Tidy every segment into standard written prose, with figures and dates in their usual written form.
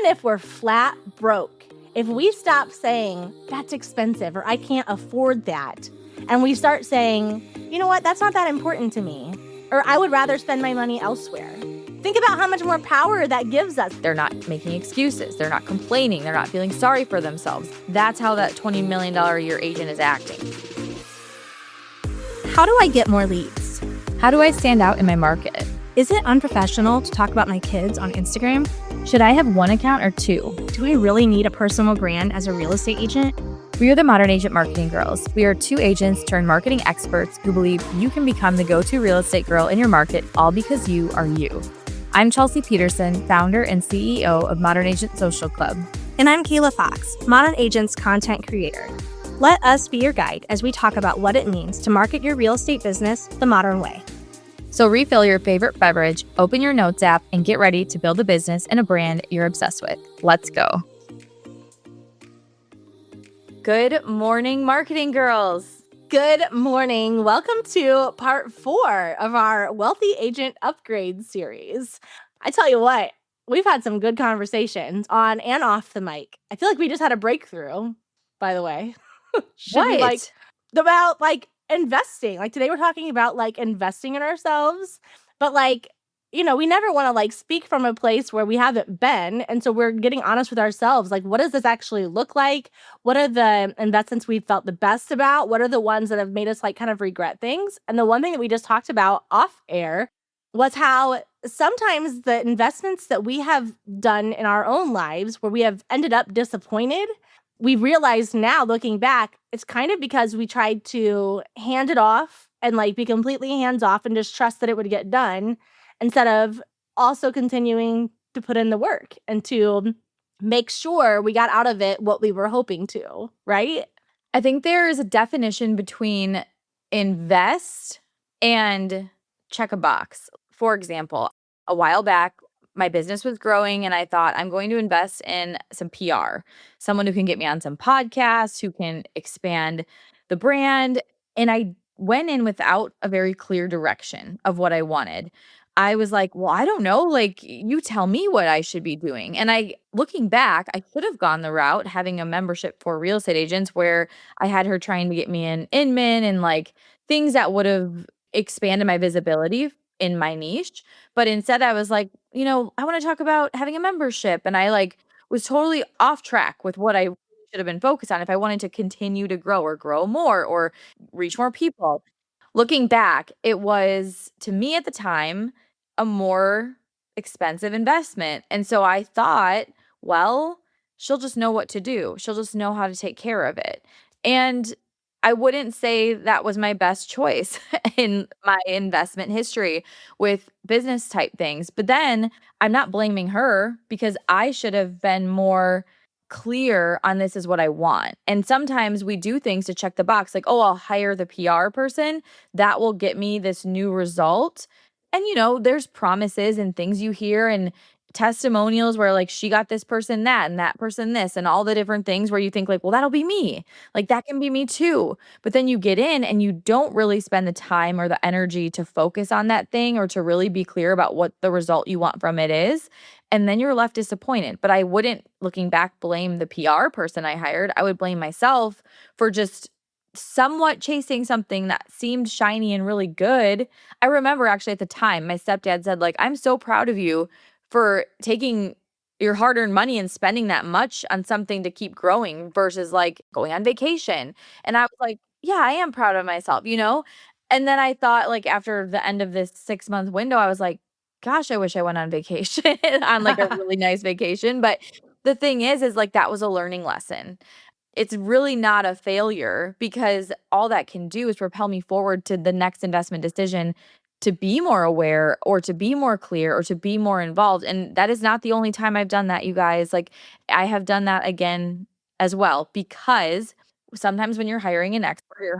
even if we're flat broke, if we stop saying, that's expensive or I can't afford that, and we start saying, you know what, that's not that important to me, or I would rather spend my money elsewhere. Think about how much more power that gives us. They're not making excuses. They're not complaining. They're not feeling sorry for themselves. That's how that $20 million a year agent is acting. How do I get more leads? How do I stand out in my market? Is it unprofessional to talk about my kids on Instagram? Should I have one account or two? Do I really need a personal brand as a real estate agent? We are the Modern Agent Marketing Girls. We are two agents turned marketing experts who believe you can become the go-to real estate girl in your market, all because you are you. I'm Chelsea Peterson, founder and CEO of Modern Agent Social Club. And I'm Kayla Fox, Modern Agent's content creator. Let us be your guide as we talk about what it means to market your real estate business the modern way. So refill your favorite beverage, open your notes app, and get ready to build a business and a brand you're obsessed with. Let's go. Good morning, marketing girls. Good morning. Welcome to part 4 of our Wealthy Agent Upgrade series. I tell you what, we've had some good conversations on and off the mic. I feel like we just had a breakthrough, by the way. About investing. Like today we're talking about investing in ourselves, but we never want to speak from a place where we haven't been. And so we're getting honest with ourselves. What does this actually look like? What are the investments we've felt the best about? What are the ones that have made us kind of regret things? And the one thing that we just talked about off air was how sometimes the investments that we have done in our own lives where we have ended up disappointed, we realize now looking back, it's kind of because we tried to hand it off and be completely hands off and just trust that it would get done, instead of also continuing to put in the work and to make sure we got out of it what we were hoping to, right? I think there is a definition between invest and check a box. For example, a while back, my business was growing and I thought I'm going to invest in some PR, someone who can get me on some podcasts, who can expand the brand. And I went in without a very clear direction of what I wanted. I was like, well, I don't know. You tell me what I should be doing. And looking back, I could have gone the route having a membership for real estate agents where I had her trying to get me in Inman and things that would have expanded my visibility in my niche. But instead I was like, I want to talk about having a membership. And I was totally off track with what I should have been focused on if I wanted to continue to grow or grow more or reach more people. Looking back, it was, to me at the time, a more expensive investment. And so I thought, well, she'll just know what to do. She'll just know how to take care of it. And I wouldn't say that was my best choice in my investment history with business type things. But then I'm not blaming her because I should have been more clear on this is what I want. And sometimes we do things to check the box, I'll hire the PR person. That will get me this new result. And, there's promises and things you hear and testimonials where she got this person that and that person this and all the different things where you think well, that'll be me. That can be me too. But then you get in and you don't really spend the time or the energy to focus on that thing or to really be clear about what the result you want from it is. And then you're left disappointed. But I wouldn't, looking back, blame the PR person I hired. I would blame myself for just somewhat chasing something that seemed shiny and really good. I remember actually at the time, my stepdad said, I'm so proud of you for taking your hard-earned money and spending that much on something to keep growing versus going on vacation. And I was like, yeah, I am proud of myself, And then I thought after the end of this 6-month window, I was like, gosh, I wish I went on vacation on a really nice vacation. But the thing is that was a learning lesson. It's really not a failure because all that can do is propel me forward to the next investment decision to be more aware or to be more clear or to be more involved. And that is not the only time I've done that, you guys. I have done that again as well, because sometimes when you're hiring an expert,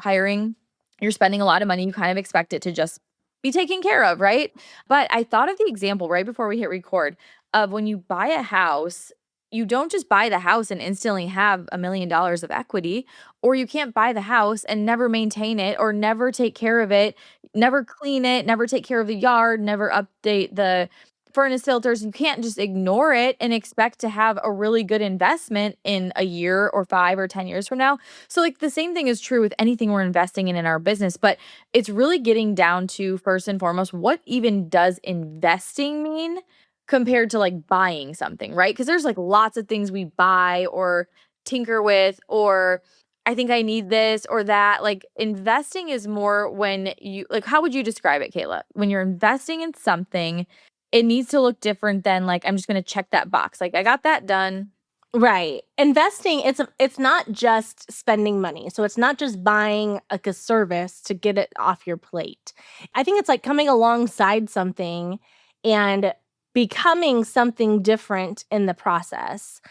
you're spending a lot of money, you kind of expect it to just be taken care of, right? But I thought of the example right before we hit record of when you buy a house, you don't just buy the house and instantly have $1 million of equity, or you can't buy the house and never maintain it or never take care of it, never clean it, never take care of the yard, never update the furnace filters, you can't just ignore it and expect to have a really good investment in a year or 5 or 10 years from now. So like the same thing is true with anything we're investing in our business, but it's really getting down to first and foremost, what even does investing mean compared to like buying something, right? Because there's like lots of things we buy or tinker with, or I think I need this or that. Like investing is more when you like, how would you describe it, Kayla? When you're investing in something, it needs to look different than like, I'm just going to check that box. Like I got that done. Right. Investing, it's not just spending money. So it's not just buying like a service to get it off your plate. I think it's like coming alongside something and becoming something different in the process.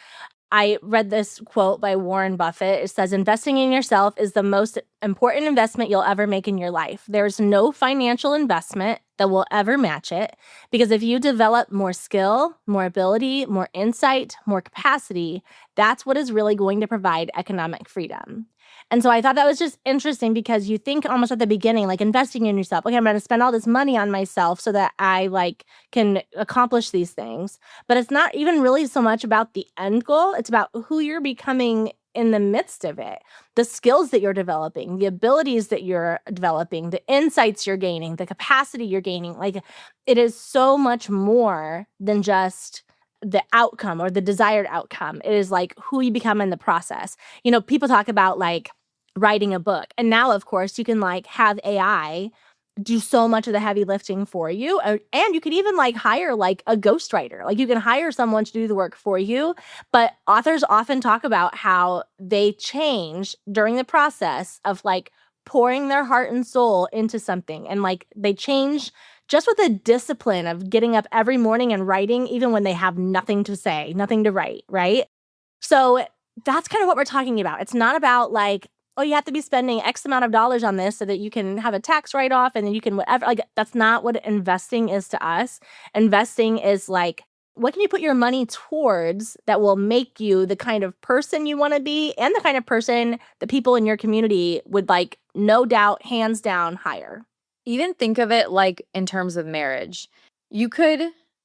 I read this quote by Warren Buffett. It says, investing in yourself is the most important investment you'll ever make in your life. There's no financial investment that will ever match it, because if you develop more skill, more ability, more insight, more capacity, that's what is really going to provide economic freedom. And so I thought that was just interesting, because you think almost at the beginning, like investing in yourself. Okay, I'm going to spend all this money on myself so that I like can accomplish these things. But it's not even really so much about the end goal. It's about who you're becoming in the midst of it, the skills that you're developing, the abilities that you're developing, the insights you're gaining, the capacity you're gaining. Like it is so much more than just the outcome or the desired outcome. It is like who you become in the process. You know, people talk about like writing a book. And now, of course, you can like have AI do so much of the heavy lifting for you. And you could even like hire like a ghostwriter. Like you can hire someone to do the work for you. But authors often talk about how they change during the process of like pouring their heart and soul into something. And like they change just with the discipline of getting up every morning and writing, even when they have nothing to say, nothing to write, right? So that's kind of what we're talking about. It's not about like, oh, you have to be spending X amount of dollars on this so that you can have a tax write off and then you can whatever. Like, that's not what investing is to us. Investing is like, what can you put your money towards that will make you the kind of person you want to be and the kind of person that people in your community would like, no doubt, hands down, hire? Even think of it like in terms of marriage. You could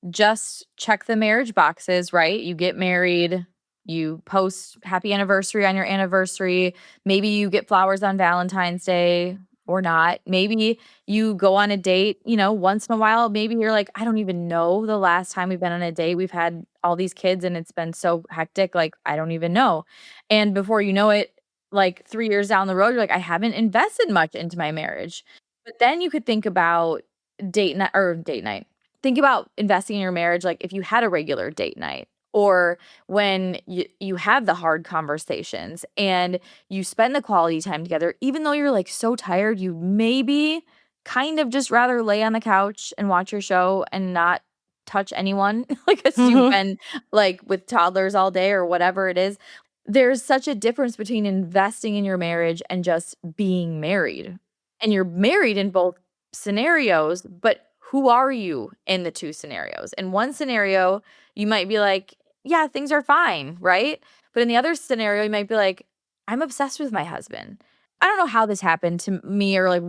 just check the marriage boxes, right? You get married, you post happy anniversary on your anniversary. Maybe you get flowers on Valentine's Day or not. Maybe you go on a date, once in a while. Maybe you're like, I don't even know the last time we've been on a date. We've had all these kids and it's been so hectic. Like, I don't even know. And before you know it, like 3 years down the road, you're like, I haven't invested much into my marriage. But then you could think about date night. Think about investing in your marriage, like if you had a regular date night or when you have the hard conversations and you spend the quality time together, even though you're like so tired, you maybe kind of just rather lay on the couch and watch your show and not touch anyone like because you've Mhm. been like with toddlers all day or whatever it is. There's such a difference between investing in your marriage and just being married, and you're married in both scenarios, but who are you in the 2 scenarios? In one scenario, you might be like, "Yeah, things are fine," right? But in the other scenario, you might be like, "I'm obsessed with my husband." I don't know how this happened to me or like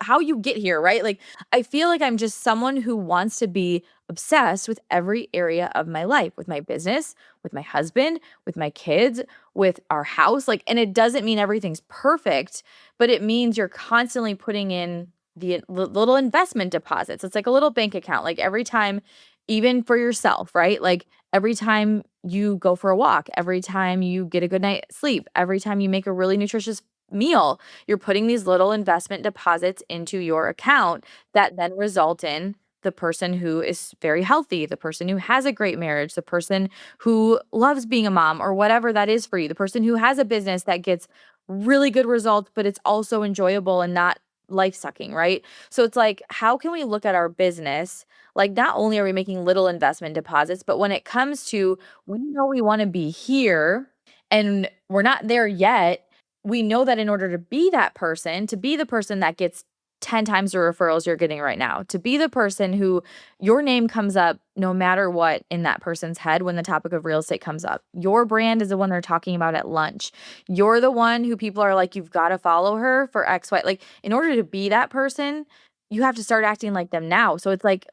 how you get here, right? Like I feel like I'm just someone who wants to be obsessed with every area of my life, with my business, with my husband, with my kids, with our house. Like, and it doesn't mean everything's perfect, but it means you're constantly putting in the little investment deposits. It's like a little bank account. Like every time, even for yourself, right? Like every time you go for a walk, every time you get a good night's sleep, every time you make a really nutritious meal, you're putting these little investment deposits into your account that then result in the person who is very healthy, the person who has a great marriage, the person who loves being a mom or whatever that is for you, the person who has a business that gets really good results, but it's also enjoyable and not life sucking, right? So it's like, how can we look at our business? Like, not only are we making little investment deposits, but when it comes to, we know we want to be here and we're not there yet, we know that in order to be that person, to be the person that gets 10 times the referrals you're getting right now, to be the person who your name comes up no matter what in that person's head when the topic of real estate comes up. Your brand is the one they're talking about at lunch. You're the one who people are like, you've got to follow her for X, Y. Like, in order to be that person, you have to start acting like them now. So it's like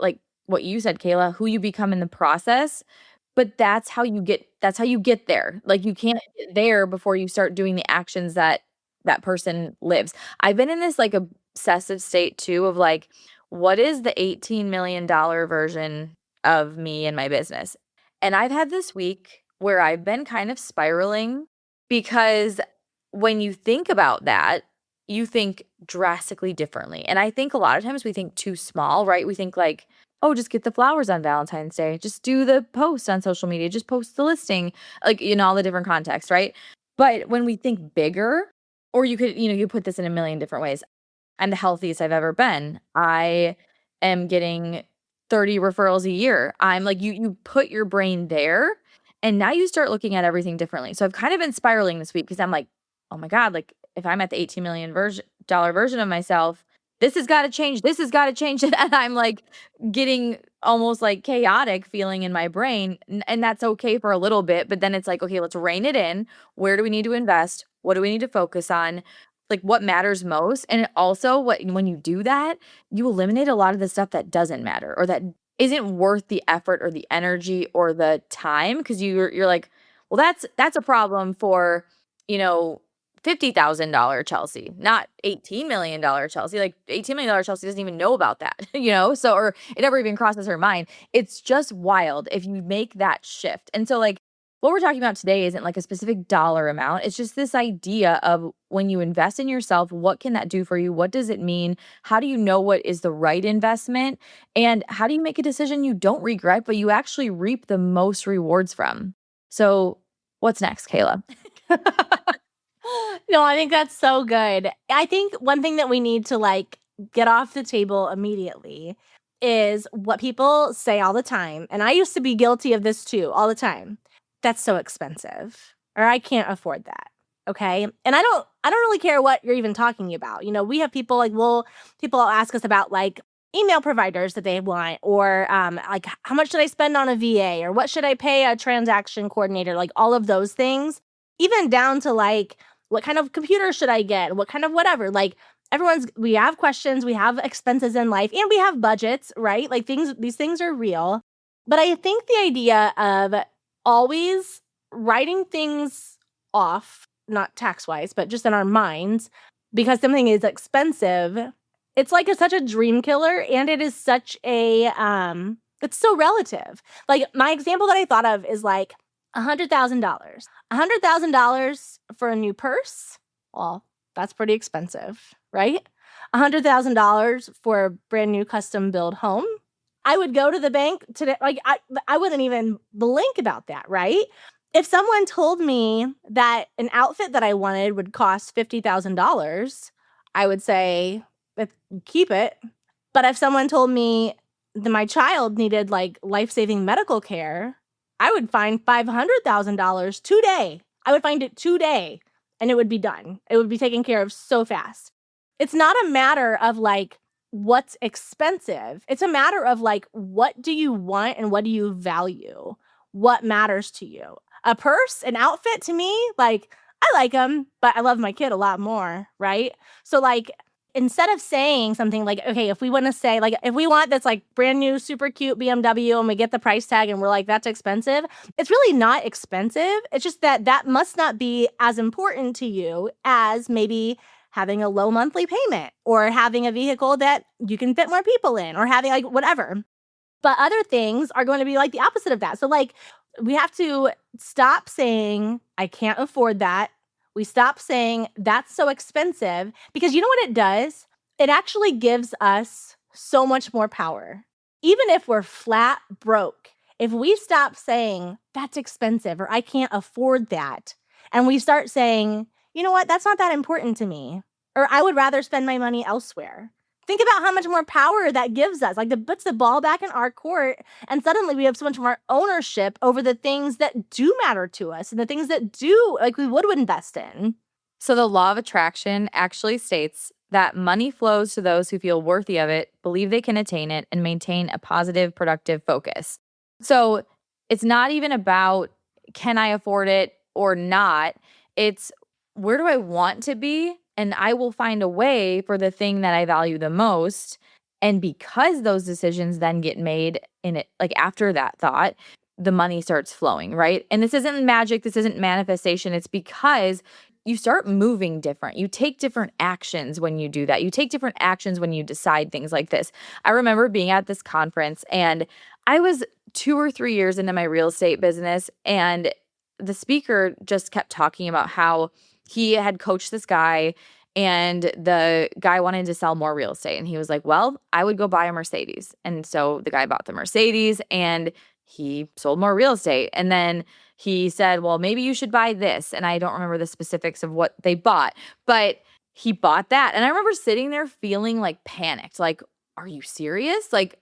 what you said, Kayla, who you become in the process, but that's how you get there. Like, you can't get there before you start doing the actions that that person lives. I've been in this, like, obsessive state too of, like, what is the $18 million version of me and my business? And I've had this week where I've been kind of spiraling because when you think about that, you think drastically differently. And I think a lot of times we think too small, right? We think like, oh, just get the flowers on Valentine's Day. Just do the post on social media. Just post the listing, like in all the different contexts, right? But when we think bigger, or you could, you put this in a million different ways. I'm the healthiest I've ever been. I am getting 30 referrals a year. I'm like, you put your brain there and now you start looking at everything differently. So I've kind of been spiraling this week because I'm like, oh my God, like if I'm at the 18 million dollar version of myself, this has got to change. This has got to change. And I'm like getting almost like chaotic feeling in my brain. And that's okay for a little bit. But then it's like, okay, let's rein it in. Where do we need to invest? What do we need to focus on? Like what matters most. And also when you do that, you eliminate a lot of the stuff that doesn't matter or that isn't worth the effort or the energy or the time because you're like, well, that's a problem for, you know, $50,000 Chelsea, not $18 million Chelsea. Like $18 million Chelsea doesn't even know about that, So or it never even crosses her mind. It's just wild if you make that shift. And so like what we're talking about today isn't like a specific dollar amount. It's just this idea of when you invest in yourself, what can that do for you? What does it mean? How do you know what is the right investment? And how do you make a decision you don't regret, but you actually reap the most rewards from? So, what's next, Kayla? No, I think that's so good. I think one thing that we need to like get off the table immediately is what people say all the time. And I used to be guilty of this too, all the time. That's so expensive, or I can't afford that. Okay. And I don't really care what you're even talking about. We have people like, people ask us about like email providers that they want, or like how much should I spend on a VA, or what should I pay a transaction coordinator, like all of those things, even down to like, what kind of computer should I get? What kind of whatever? Like we have questions, we have expenses in life, and we have budgets, right? Like these things are real. But I think the idea of always writing things off, not tax wise, but just in our minds, because something is expensive, it's like such a dream killer. And it is such a, it's so relative. Like my example that I thought of is like $100,000. $100,000 for a new purse? Well, that's pretty expensive, right? $100,000 for a brand new custom build home? I would go to the bank today. Like I wouldn't even blink about that, right? If someone told me that an outfit that I wanted would cost $50,000, I would say, keep it. But if someone told me that my child needed like life-saving medical care, I would find $500,000 today. I would find it today and it would be done. It would be taken care of so fast. It's not a matter of like what's expensive. It's a matter of like, what do you want and what do you value? What matters to you? A purse, an outfit, to me, like I like them, but I love my kid a lot more, right? So like, instead of saying something like, okay, if we want to say like, if we want this like brand new, super cute BMW and we get the price tag and we're like, that's expensive, it's really not expensive. It's just that must not be as important to you as maybe having a low monthly payment or having a vehicle that you can fit more people in or having like whatever. But other things are going to be like the opposite of that. So like we have to stop saying, I can't afford that. We stop saying that's so expensive, because you know what it does? It actually gives us so much more power. Even if we're flat broke, if we stop saying that's expensive or I can't afford that, and we start saying, you know what, that's not that important to me, or I would rather spend my money elsewhere. Think about how much more power that gives us. Like, that puts the ball back in our court, and suddenly we have so much more ownership over the things that do matter to us and the things that do, like, we would invest in. So the law of attraction actually states that money flows to those who feel worthy of it, believe they can attain it, and maintain a positive, productive focus. So it's not even about can I afford it or not? It's where do I want to be? And I will find a way for the thing that I value the most. And because those decisions then get made in it, like after that thought, the money starts flowing, right? And this isn't magic, this isn't manifestation. It's because you start moving different. You take different actions when you do that. You take different actions when you decide things like this. I remember being at this conference and I was 2 or 3 years into my real estate business, and the speaker just kept talking about how he had coached this guy and the guy wanted to sell more real estate. And he was like, well, I would go buy a Mercedes. And so the guy bought the Mercedes and he sold more real estate. And then he said, well, maybe you should buy this. And I don't remember the specifics of what they bought, but he bought that. And I remember sitting there feeling like panicked, like, are you serious? Like,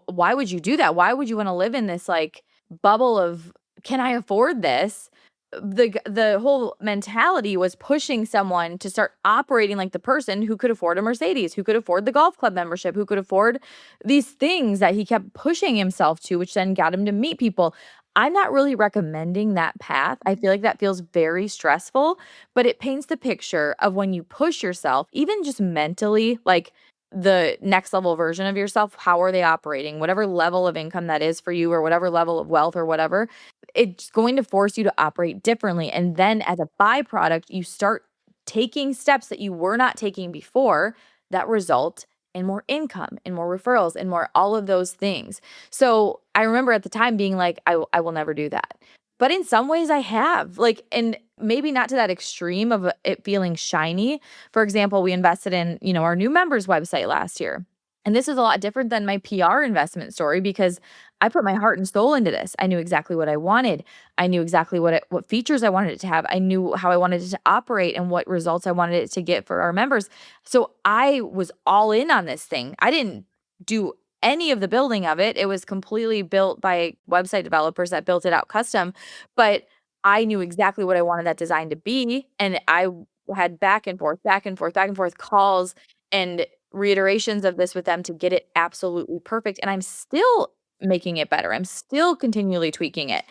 why would you do that? Why would you want to live in this like bubble of, can I afford this? The whole mentality was pushing someone to start operating like the person who could afford a Mercedes, who could afford the golf club membership, who could afford these things that he kept pushing himself to, which then got him to meet people. I'm not really recommending that path. I feel like that feels very stressful, but it paints the picture of when you push yourself, even just mentally, like the next level version of yourself, how are they operating? Whatever level of income that is for you, or whatever level of wealth or whatever, it's going to force you to operate differently. And then as a byproduct, you start taking steps that you were not taking before that result in more income and more referrals and more all of those things. So I remember at the time being like, I will never do that. But in some ways I have, like, and maybe not to that extreme of it feeling shiny. For example, we invested in, our new members website last year. And this is a lot different than my PR investment story because I put my heart and soul into this. I knew exactly what I wanted. I knew exactly what features I wanted it to have. I knew how I wanted it to operate and what results I wanted it to get for our members. So I was all in on this thing. I didn't do any of the building of it. It was completely built by website developers that built it out custom, but I knew exactly what I wanted that design to be, and I had back and forth, back and forth, back and forth calls and reiterations of this with them to get it absolutely perfect, and I'm still making it better. I'm still continually tweaking it.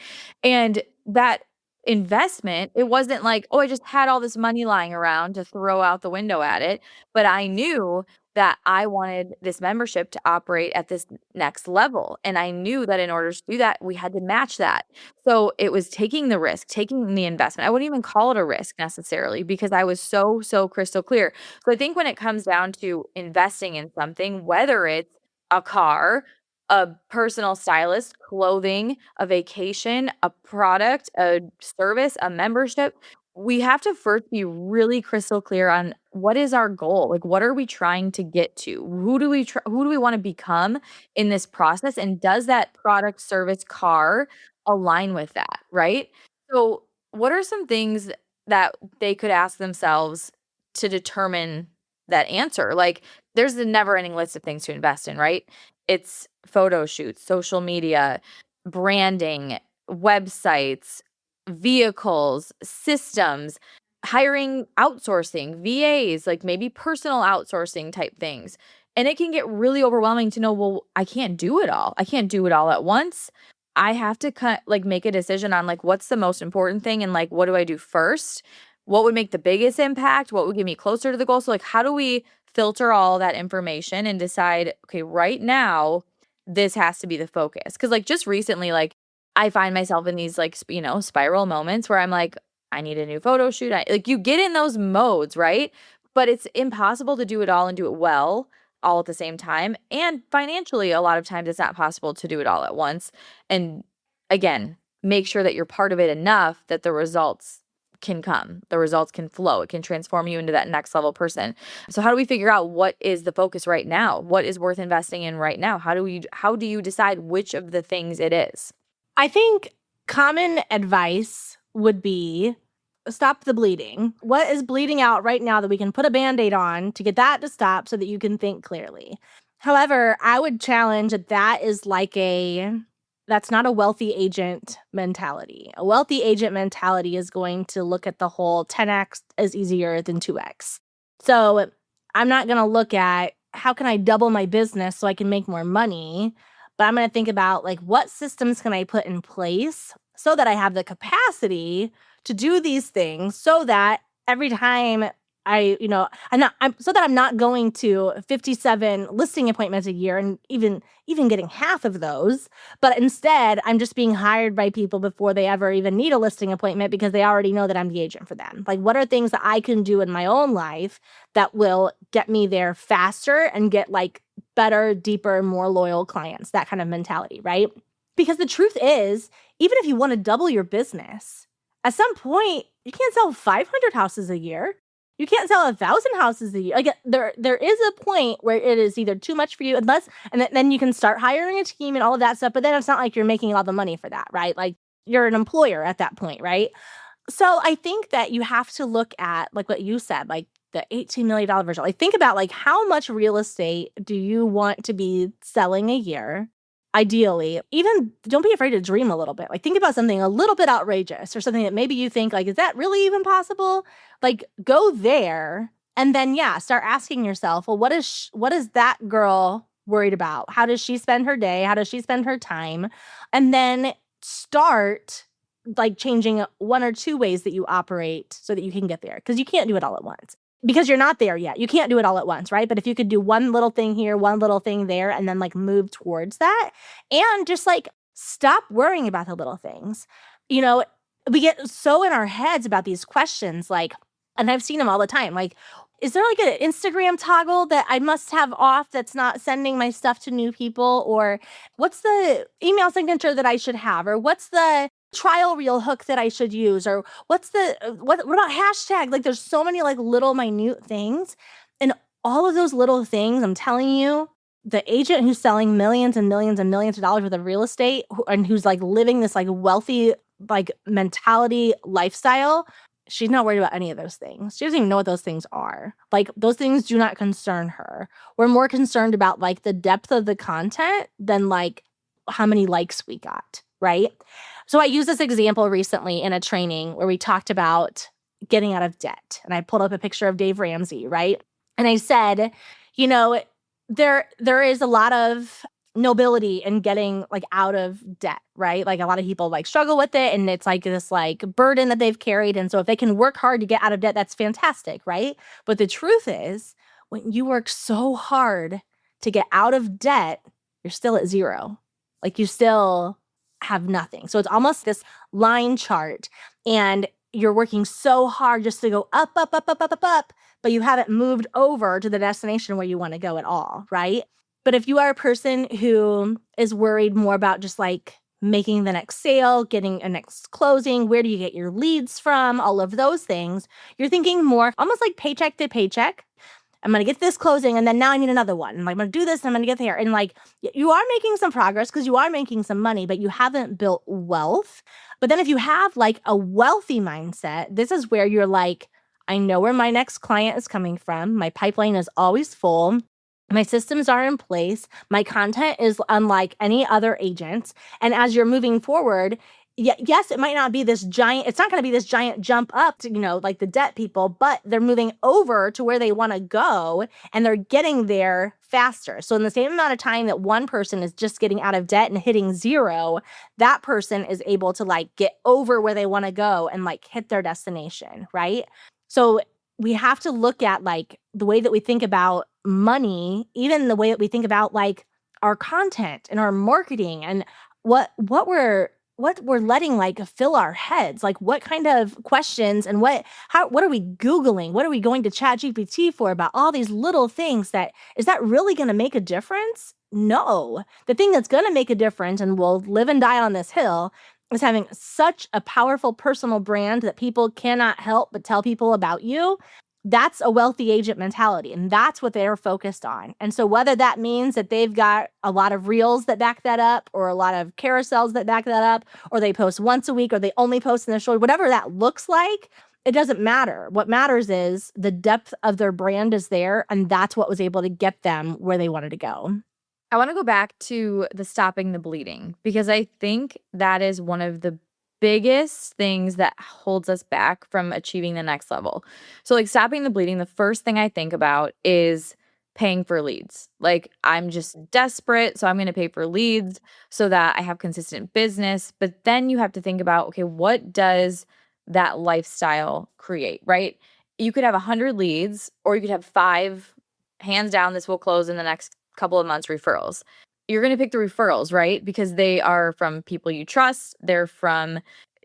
And that investment, it wasn't like, "Oh, I just had all this money lying around to throw out the window at it," but I knew that I wanted this membership to operate at this next level, and I knew that in order to do that, we had to match that. So it was taking the risk, taking the investment. I wouldn't even call it a risk necessarily because I was so, so crystal clear. So I think when it comes down to investing in something, whether it's a car, a personal stylist, clothing, a vacation, a product, a service, a membership, we have to first be really crystal clear on what is our goal? Like, what are we trying to get to? Who do we want to become in this process? And does that product, service, car align with that, right? So, what are some things that they could ask themselves to determine that answer? Like, there's a never ending list of things to invest in, right? It's photo shoots, social media, branding, websites, vehicles, systems, hiring, outsourcing, VAs, like maybe personal outsourcing type things. And it can get really overwhelming to know, well, I can't do it all. I can't do it all at once. I have to like make a decision on like what's the most important thing and like what do I do first? What would make the biggest impact? What would get me closer to the goal? So like how do we filter all that information and decide, okay, right now this has to be the focus? Cuz like just recently like I find myself in these like spiral moments where I'm like I need a new photo shoot. Like you get in those modes, right? But it's impossible to do it all and do it well all at the same time. And financially, a lot of times it's not possible to do it all at once. And again, make sure that you're part of it enough that the results can come, the results can flow. It can transform you into that next level person. So how do we figure out what is the focus right now? What is worth investing in right now? How do you decide which of the things it is? I think common advice would be stop the bleeding. What is bleeding out right now that we can put a Band-Aid on to get that to stop so that you can think clearly? However, I would challenge that that's not a wealthy agent mentality. A wealthy agent mentality is going to look at the whole 10x is easier than 2x. So I'm not going to look at how can I double my business so I can make more money, but I'm going to think about like what systems can I put in place so that I have the capacity to do these things so that every time I'm so that I'm not going to 57 listing appointments a year and even getting half of those, but instead I'm just being hired by people before they ever even need a listing appointment because they already know that I'm the agent for them. Like, what are things that I can do in my own life that will get me there faster and get like better, deeper, more loyal clients? That kind of mentality, right? Because the truth is, even if you want to double your business, at some point you can't sell 500 houses a year. You can't sell 1,000 houses a year. Like, there is a point where it is either too much for you, then you can start hiring a team and all of that stuff. But then it's not like you're making all the money for that, right? Like, you're an employer at that point, right? So I think that you have to look at, like what you said, like the $18 million version. Like, think about like how much real estate do you want to be selling a year? Ideally, even don't be afraid to dream a little bit. Like, think about something a little bit outrageous or something that maybe you think like, is that really even possible? Like, go there and then start asking yourself, well, what is that girl worried about? How does she spend her day? How does she spend her time? And then start like changing one or two ways that you operate so that you can get there, because you can't do it all at once because you're not there yet. You can't do it all at once, right? But if you could do one little thing here, one little thing there, and then like move towards that and just like stop worrying about the little things. You know, we get so in our heads about these questions, like, and I've seen them all the time. Like, is there like an Instagram toggle that I must have off that's not sending my stuff to new people? Or what's the email signature that I should have? Or what's the trial reel hook that I should use? Or what's the what about hashtag? Like, there's so many like little minute things. And all of those little things, I'm telling you, the agent who's selling millions and millions and millions of dollars worth of real estate and who's like living this like wealthy like mentality lifestyle, she's not worried about any of those things. She doesn't even know what those things are. Like, those things do not concern her. We're more concerned about like the depth of the content than like how many likes we got, right? So I used this example recently in a training where we talked about getting out of debt. And I pulled up a picture of Dave Ramsey, right? And I said, you know, there is a lot of nobility in getting like out of debt, right? Like, a lot of people like struggle with it and it's like this like burden that they've carried. And so if they can work hard to get out of debt, that's fantastic, right? But the truth is, when you work so hard to get out of debt, you're still at zero. Like, you still have nothing. So it's almost this line chart and you're working so hard just to go up, up, up, up, up, up, up, but you haven't moved over to the destination where you want to go at all, right? But if you are a person who is worried more about just like making the next sale, getting a next closing, where do you get your leads from, all of those things, you're thinking more almost like paycheck to paycheck. I'm going to get this closing and then now I need another one. And I'm going to do this and I'm going to get there. And like, you are making some progress because you are making some money, but you haven't built wealth. But then if you have like a wealthy mindset, this is where you're like, I know where my next client is coming from. My pipeline is always full. My systems are in place. My content is unlike any other agent. And as you're moving forward, yes, it might not be this giant, it's not going to be this giant jump up to, like the debt people, but they're moving over to where they want to go and they're getting there faster. So in the same amount of time that one person is just getting out of debt and hitting zero, that person is able to like get over where they want to go and like hit their destination, right? So we have to look at like the way that we think about money, even the way that we think about like our content and our marketing and what we're letting like fill our heads. Like, what kind of questions and what are we Googling? What are we going to ChatGPT for about all these little things is that really going to make a difference? No. The thing that's going to make a difference and will live and die on this hill is having such a powerful personal brand that people cannot help but tell people about you. That's a wealthy agent mentality, and that's what they're focused on. And so whether that means that they've got a lot of reels that back that up, or a lot of carousels that back that up, or they post once a week, or they only post in their story, whatever that looks like, it doesn't matter. What matters is the depth of their brand is there, and that's what was able to get them where they wanted to go. I want to go back to the stopping the bleeding, because I think that is one of the biggest things that holds us back from achieving the next level. So like stopping the bleeding, the first thing I think about is paying for leads. Like, I'm just desperate, so I'm going to pay for leads so that I have consistent business. But then you have to think about, okay, what does that lifestyle create, right? you could have 100 leads, or you could have 5, hands down, this will close in the next couple of months, referrals. You're gonna pick the referrals, right? Because they are from people you trust. They're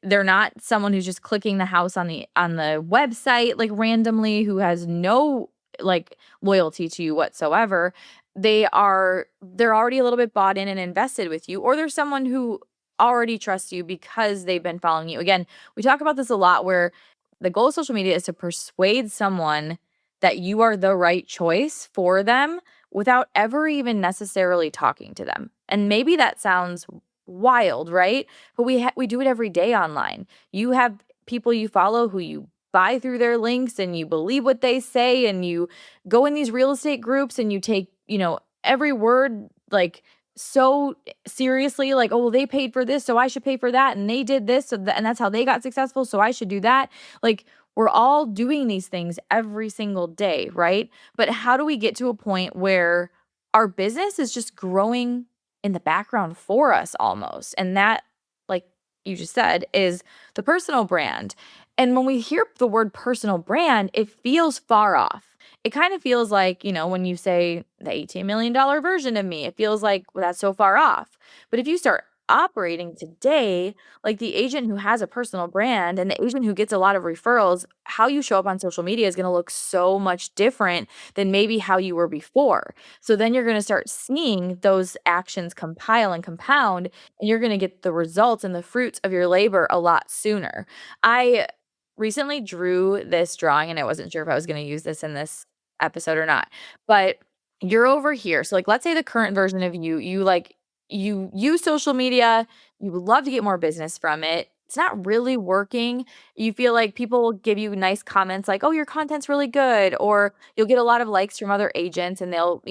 not someone who's just clicking the house on the website, like, randomly, who has no, like, loyalty to you whatsoever. They're already a little bit bought in and invested with you, or there's someone who already trusts you because they've been following you. Again, we talk about this a lot, where the goal of social media is to persuade someone that you are the right choice for them without ever even necessarily talking to them. And maybe that sounds wild, right? But we do it every day online. You have people you follow who you buy through their links, and you believe what they say, and you go in these real estate groups and you take, every word, like, so seriously, like, oh, well, they paid for this, so I should pay for that, and they did this, and that's how they got successful, so I should do that. Like, we're all doing these things every single day, right? But how do we get to a point where our business is just growing in the background for us almost? And that, like you just said, is the personal brand. And when we hear the word personal brand, it feels far off. It kind of feels like, when you say the $18 million version of me, it feels like, well, that's so far off. But if you start operating today like the agent who has a personal brand and the agent who gets a lot of referrals, how you show up on social media is going to look so much different than maybe how you were before. So then you're going to start seeing those actions compile and compound, and you're going to get the results and the fruits of your labor a lot sooner. I recently drew this drawing, and I wasn't sure if I was going to use this in this episode or not, but you're over here. So, like, let's say the current version of you use social media, you would love to get more business from it. It's not really working. You feel like people will give you nice comments like, "Oh, your content's really good," or you'll get a lot of likes from other agents, and they'll,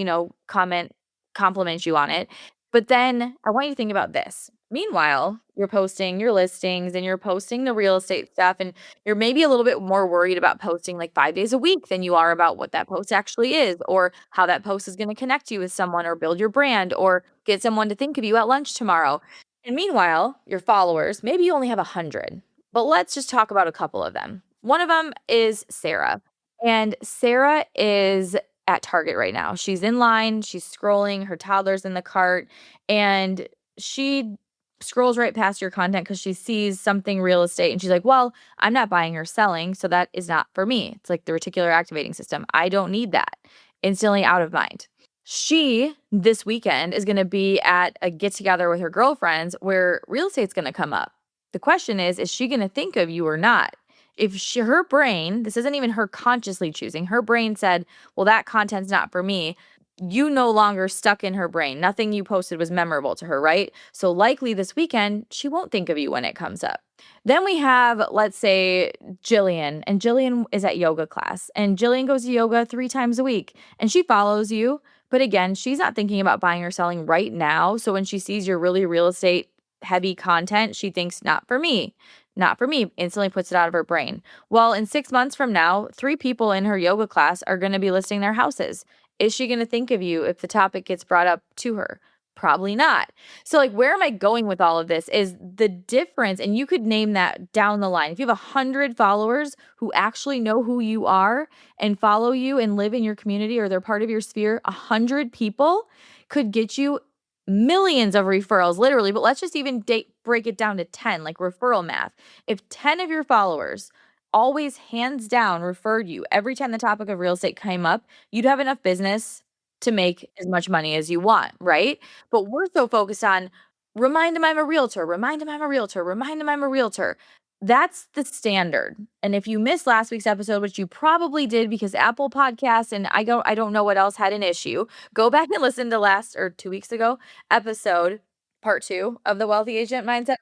compliment you on it. But then I want you to think about this. Meanwhile, you're posting your listings and you're posting the real estate stuff, and you're maybe a little bit more worried about posting like 5 days a week than you are about what that post actually is, or how that post is going to connect you with someone, or build your brand, or get someone to think of you at lunch tomorrow. And meanwhile, your followers, maybe you only have 100, but let's just talk about a couple of them. One of them is Sarah. And Sarah is at Target right now. She's in line, she's scrolling, her toddler's in the cart, and she scrolls right past your content because she sees something real estate, and she's like, well, I'm not buying or selling, so that is not for me. It's like the reticular activating system. I don't need that. Instantly out of mind. She, this weekend, is going to be at a get together with her girlfriends where real estate's going to come up. The question is she going to think of you or not? If her brain, this isn't even her consciously choosing, her brain said, well, that content's not for me, you no longer stuck in her brain. Nothing you posted was memorable to her, right? So likely this weekend, she won't think of you when it comes up. Then we have, let's say, Jillian, and Jillian is at yoga class, and Jillian goes to yoga 3 times a week, and she follows you. But again, she's not thinking about buying or selling right now. So when she sees your really real estate heavy content, she thinks, not for me, not for me, instantly puts it out of her brain. Well, in 6 months from now, 3 people in her yoga class are going to be listing their houses. Is she going to think of you if the topic gets brought up to her? Probably not. So, like, where am I going with all of this is the difference, and you could name that down the line. If you have 100 followers who actually know who you are and follow you and live in your community, or they're part of your sphere, 100 people could get you millions of referrals, literally. But let's just even break it down to 10, like referral math. If 10 of your followers always hands down referred you every time the topic of real estate came up, you'd have enough business to make as much money as you want, right? But we're so focused on remind them I'm a realtor, remind them I'm a realtor, remind them I'm a realtor. That's the standard. And if you missed last week's episode, which you probably did because Apple Podcasts and I don't know what else had an issue, go back and listen to last, or 2 weeks ago, episode part 2 of the Wealthy Agent Mindset,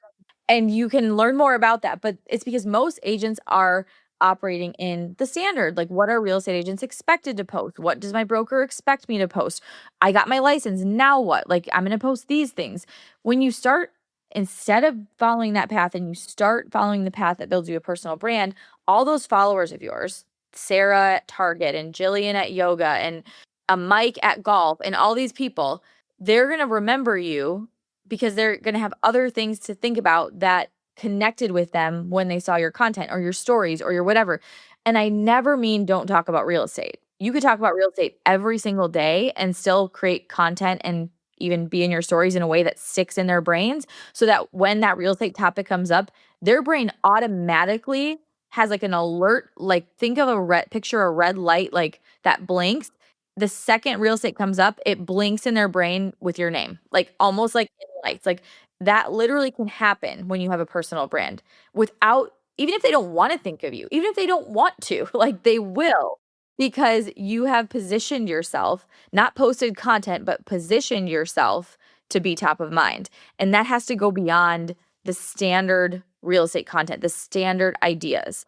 and you can learn more about that. But it's because most agents are operating in the standard. Like, what are real estate agents expected to post? What does my broker expect me to post? I got my license. Now what? Like, I'm going to post these things. When you start, instead of following that path, and you start following the path that builds you a personal brand, all those followers of yours, Sarah at Target and Jillian at yoga and a Mike at golf and all these people, they're going to remember you because they're going to have other things to think about that connected with them when they saw your content or your stories or your whatever. And I never mean don't talk about real estate. You could talk about real estate every single day and still create content and even be in your stories in a way that sticks in their brains so that when that real estate topic comes up, their brain automatically has like an alert, like think of picture a red light like that blinks. The second real estate comes up, it blinks in their brain with your name, like almost like in lights. Like that literally can happen when you have a personal brand without, even if they don't want to think of you, even if they don't want to, like they will, because you have positioned yourself, not posted content, but positioned yourself to be top of mind. And that has to go beyond the standard real estate content, the standard ideas.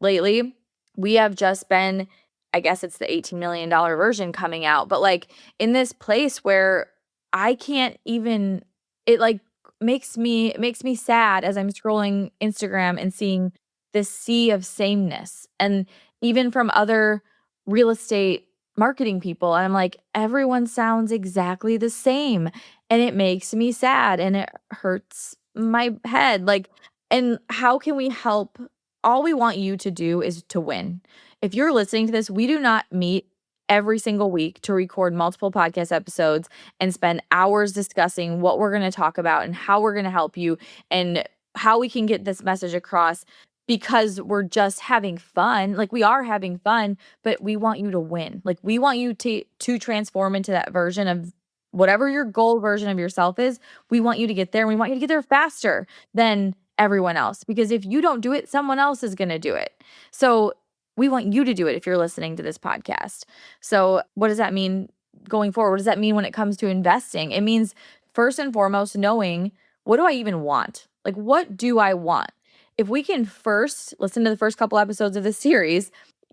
Lately, we have just been, I guess it's the $18 million version coming out, but like in this place where I can't even, it like it makes me sad as I'm scrolling Instagram and seeing this sea of sameness. And even from other real estate marketing people, I'm like, everyone sounds exactly the same. And it makes me sad and it hurts my head. Like, and how can we help? All we want you to do is to win. If you're listening to this, we do not meet every single week to record multiple podcast episodes and spend hours discussing what we're going to talk about and how we're going to help you and how we can get this message across because we're just having fun. Like we are having fun, but we want you to win. Like we want you to transform into that version of whatever your goal version of yourself is. We want you to get there and we want you to get there faster than everyone else because if you don't do it, someone else is going to do it. So we want you to do it if you're listening to this podcast. So what does that mean going forward? What does that mean when it comes to investing? It means first and foremost knowing, what do I even want? Like what do I want? If we can first listen to the first couple episodes of this series,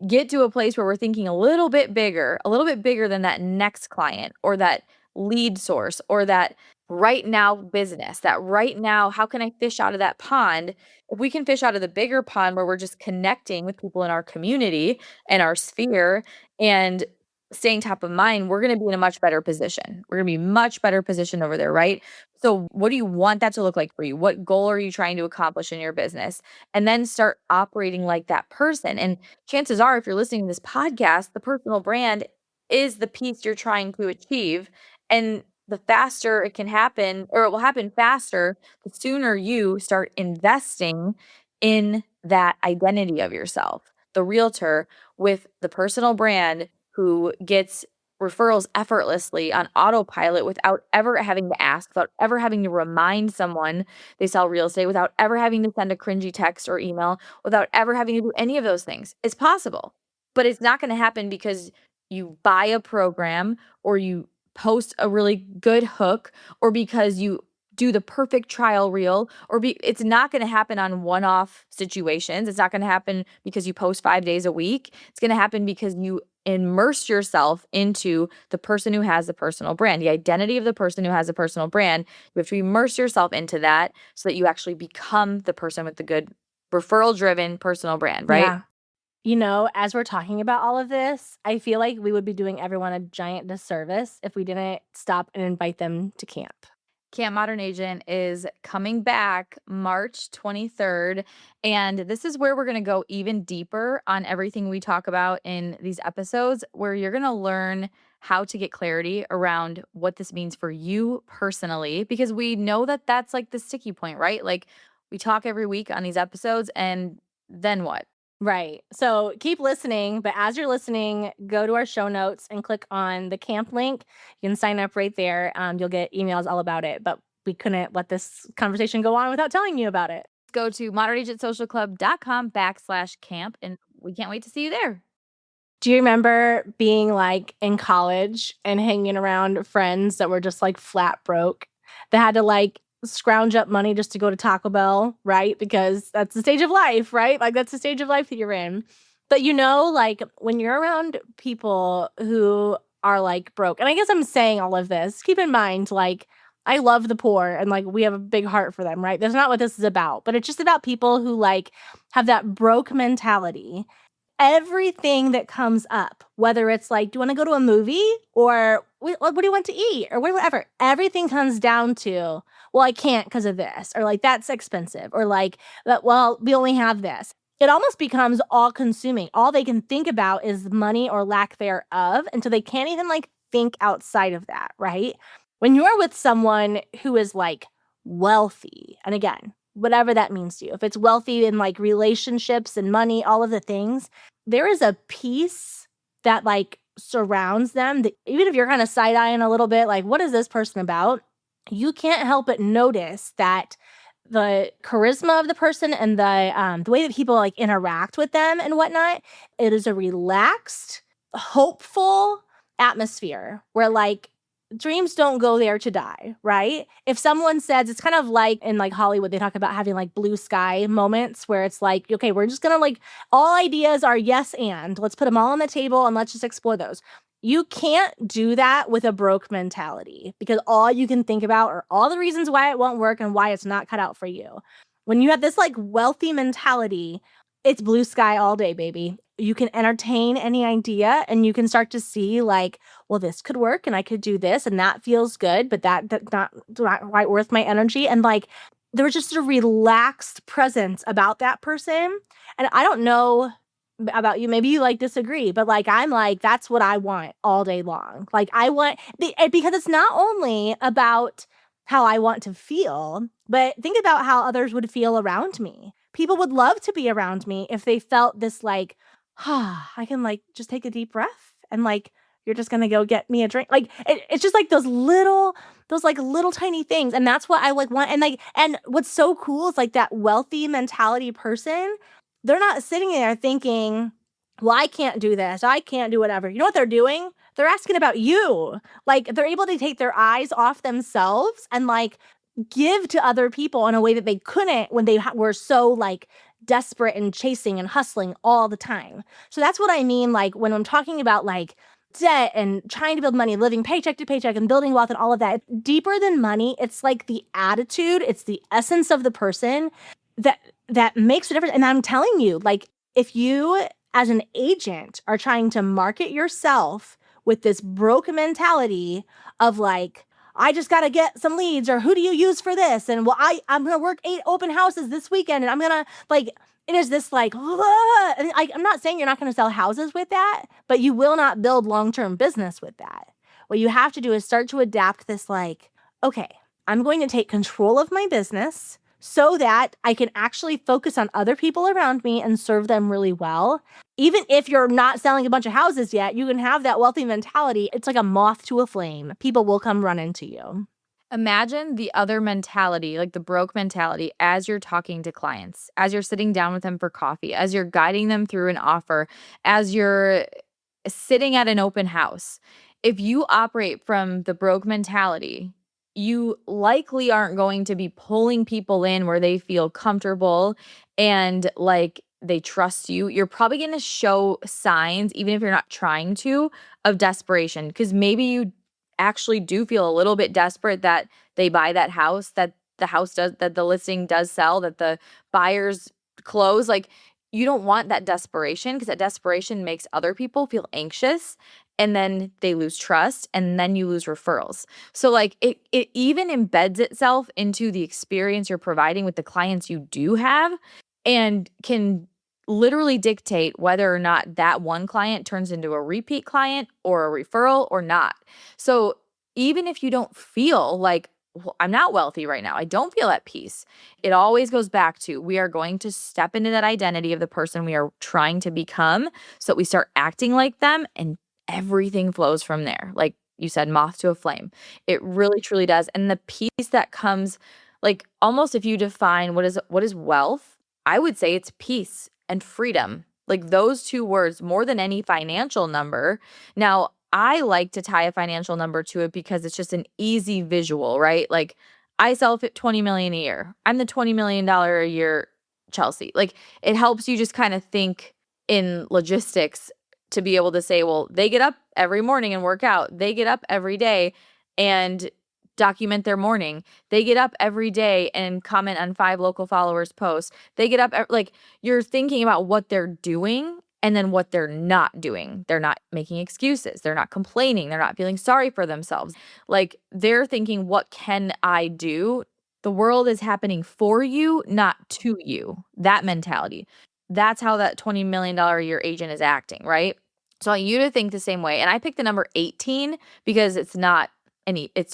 get to a place where we're thinking a little bit bigger than that next client or that lead source or that right now business, that right now, how can I fish out of that pond? If we can fish out of the bigger pond where we're just connecting with people in our community and our sphere and staying top of mind, we're going to be in a much better position. We're going to be much better positioned over there, right? So what do you want that to look like for you? What goal are you trying to accomplish in your business? And then start operating like that person. And chances are, if you're listening to this podcast, the personal brand is the piece you're trying to achieve. And the faster it can happen, or it will happen faster, the sooner you start investing in that identity of yourself. The realtor with the personal brand who gets referrals effortlessly on autopilot without ever having to ask, without ever having to remind someone they sell real estate, without ever having to send a cringy text or email, without ever having to do any of those things. It's possible, but it's not going to happen because you buy a program or you post a really good hook or because you do the perfect trial reel it's not going to happen on one-off situations. It's not going to happen because you post 5 days a week. It's going to happen because you immerse yourself into the person who has the personal brand, the identity of the person who has a personal brand. You have to immerse yourself into that so that you actually become the person with the good referral-driven personal brand, right? Yeah. You know, as we're talking about all of this, I feel like we would be doing everyone a giant disservice if we didn't stop and invite them to camp. Camp Modern Agent is coming back March 23rd. And this is where we're going to go even deeper on everything we talk about in these episodes, where you're going to learn how to get clarity around what this means for you personally, because we know that that's like the sticky point, right? Like we talk every week on these episodes, and then what? Right. So keep listening, but as you're listening, go to our show notes and click on the camp link. You can sign up right there. You'll get emails all about it, but we couldn't let this conversation go on without telling you about it. Go to modernagent.socialclub.com/camp, and we can't wait to see you there. Do you remember being like in college and hanging around friends that were just like flat broke, that had to like scrounge up money just to go to Taco Bell, right? Because that's the stage of life, right? Like that's the stage of life that you're in. But you know, like when you're around people who are like broke, and I guess I'm saying all of this, keep in mind, like I love the poor and like we have a big heart for them, right? That's not what this is about, but it's just about people who like have that broke mentality. Everything that comes up, whether it's like, do you want to go to a movie or what do you want to eat or whatever, everything comes down to, well, I can't because of this, or like that's expensive, or like, well, we only have this. It almost becomes all consuming. All they can think about is money or lack thereof. And so they can't even like think outside of that, right? When you're with someone who is like wealthy, and again, whatever that means to you, if it's wealthy in like relationships and money, all of the things, there is a peace that like surrounds them that even if you're kind of side eyeing a little bit, like, what is this person about? You can't help but notice that the charisma of the person and the way that people like interact with them and whatnot, it is a relaxed, hopeful atmosphere where like dreams don't go there to die, right? If someone says, it's kind of like in like Hollywood, they talk about having like blue sky moments where it's like, okay, we're just gonna like, all ideas are yes and let's put them all on the table and let's just explore those. You can't do that with a broke mentality because all you can think about are all the reasons why it won't work and why it's not cut out for you. When you have this like wealthy mentality, it's blue sky all day, baby. You can entertain any idea and you can start to see like, well, this could work and I could do this and that feels good, but that's not quite worth my energy. And like, there was just a relaxed presence about that person. And I don't know about you, maybe you like disagree, but like I'm like, that's what I want all day long. Like I want, because it's not only about how I want to feel, but think about how others would feel around me. People would love to be around me if they felt this like, I can like just take a deep breath and like you're just gonna go get me a drink. Like it's just like those like little tiny things, and that's what I like want. And like, and what's so cool is like that wealthy mentality person, they're not sitting there thinking, well, I can't do this, I can't do whatever. You know what they're doing? They're asking about you. Like they're able to take their eyes off themselves and like give to other people in a way that they couldn't when they were so like desperate and chasing and hustling all the time. So that's what I mean, like when I'm talking about like debt and trying to build money, living paycheck to paycheck and building wealth and all of that. It's deeper than money. It's like the attitude, it's the essence of the person that makes a difference. And I'm telling you, like if you as an agent are trying to market yourself with this broke mentality of like, I just got to get some leads, or who do you use for this? And well, I'm going to work 8 open houses this weekend and I'm going to like, it is this like, I'm not saying you're not going to sell houses with that, but you will not build long-term business with that. What you have to do is start to adapt this like, okay, I'm going to take control of my business so that I can actually focus on other people around me and serve them really well. Even if you're not selling a bunch of houses yet, you can have that wealthy mentality. It's like a moth to a flame. People will come run into you. Imagine the other mentality, like the broke mentality, as you're talking to clients, as you're sitting down with them for coffee, as you're guiding them through an offer, as you're sitting at an open house. If you operate from the broke mentality, you likely aren't going to be pulling people in where they feel comfortable and like they trust you. You're probably going to show signs, even if you're not trying to, of desperation because maybe you actually do feel a little bit desperate that they buy that house, that the house does, that the listing does sell, that the buyers close. Like you don't want that desperation because that desperation makes other people feel anxious and then they lose trust and then you lose referrals. So like it even embeds itself into the experience you're providing with the clients you do have and can literally dictate whether or not that one client turns into a repeat client or a referral or not. So even if you don't feel like, well, I'm not wealthy right now, I don't feel at peace, it always goes back to we are going to step into that identity of the person we are trying to become so that we start acting like them and everything flows from there. Like you said, moth to a flame. It really truly does. And the peace that comes, like almost if you define what is wealth, I would say it's peace and freedom. Like those two words more than any financial number. Now, I like to tie a financial number to it because it's just an easy visual, right? Like I sell 20 million a year. I'm the $20 million a year Chelsea. Like it helps you just kind of think in logistics to be able to say, well, they get up every morning and work out. They get up every day and document their morning. They get up every day and comment on 5 local followers' posts. They get up, like you're thinking about what they're doing and then what they're not doing. They're not making excuses. They're not complaining. They're not feeling sorry for themselves. Like they're thinking, what can I do The world is happening for you, not to you. That mentality. That's how that $20 million a year agent is acting, right? So I want you to think the same way. And I picked the number 18 because it's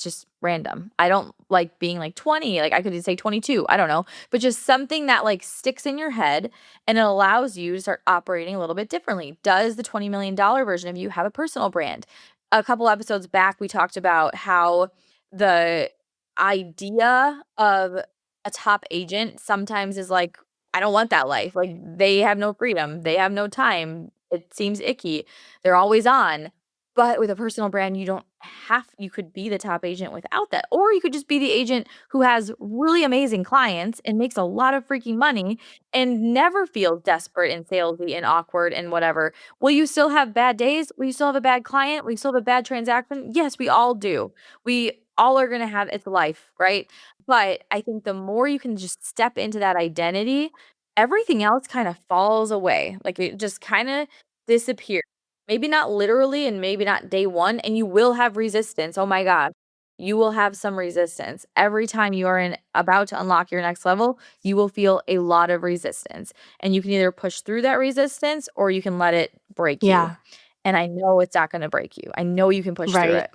just random. I don't like being like 20. Like I could say 22. I don't know. But just something that like sticks in your head and it allows you to start operating a little bit differently. Does the $20 million version of you have a personal brand? A couple episodes back, we talked about how the idea of a top agent sometimes is like, I don't want that life. Like they have no freedom. They have no time. It seems icky. They're always on. But with a personal brand, you could be the top agent without that. Or you could just be the agent who has really amazing clients and makes a lot of freaking money and never feels desperate and salesy and awkward and whatever. Will you still have bad days? Will you still have a bad client? Will you still have a bad transaction? Yes, we all do. We all are going to have it's life, right? But I think the more you can just step into that identity, everything else kind of falls away. Like it just kind of disappears. Maybe not literally and maybe not day one, and you will have resistance. Oh my god. You will have some resistance. Every time you are about to unlock your next level, you will feel a lot of resistance. And you can either push through that resistance or you can let it break you. Yeah. And I know it's not going to break you. I know you can push through Right. it.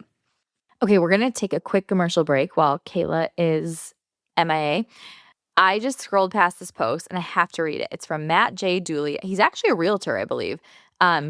Okay, we're going to take a quick commercial break while Kayla is MIA. I just scrolled past this post and I have to read it. It's from Matt J. Dooley. He's actually a realtor, I believe.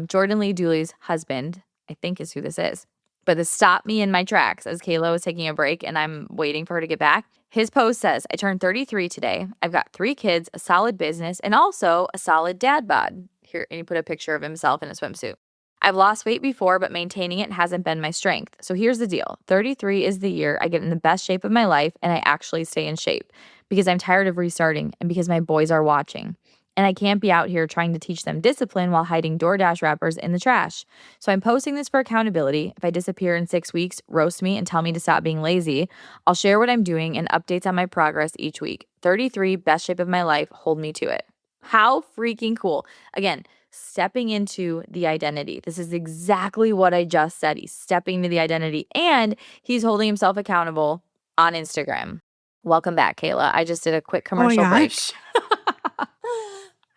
Jordan Lee Dooley's husband, I think is who this is. But this stopped me in my tracks as Kayla was taking a break and I'm waiting for her to get back. His post says, I turned 33 today. I've got 3 kids, a solid business, and also a solid dad bod. Here, and he put a picture of himself in a swimsuit. I've lost weight before, but maintaining it hasn't been my strength. So here's the deal. 33 is the year I get in the best shape of my life and I actually stay in shape because I'm tired of restarting and because my boys are watching. And I can't be out here trying to teach them discipline while hiding DoorDash wrappers in the trash. So I'm posting this for accountability. If I disappear in 6 weeks, roast me and tell me to stop being lazy. I'll share what I'm doing and updates on my progress each week. 33, best shape of my life. Hold me to it. How freaking cool. Again, stepping into the identity. This is exactly what I just said. He's stepping into the identity and he's holding himself accountable on Instagram. Welcome back, Kayla. I just did a quick Oh my commercial break. gosh.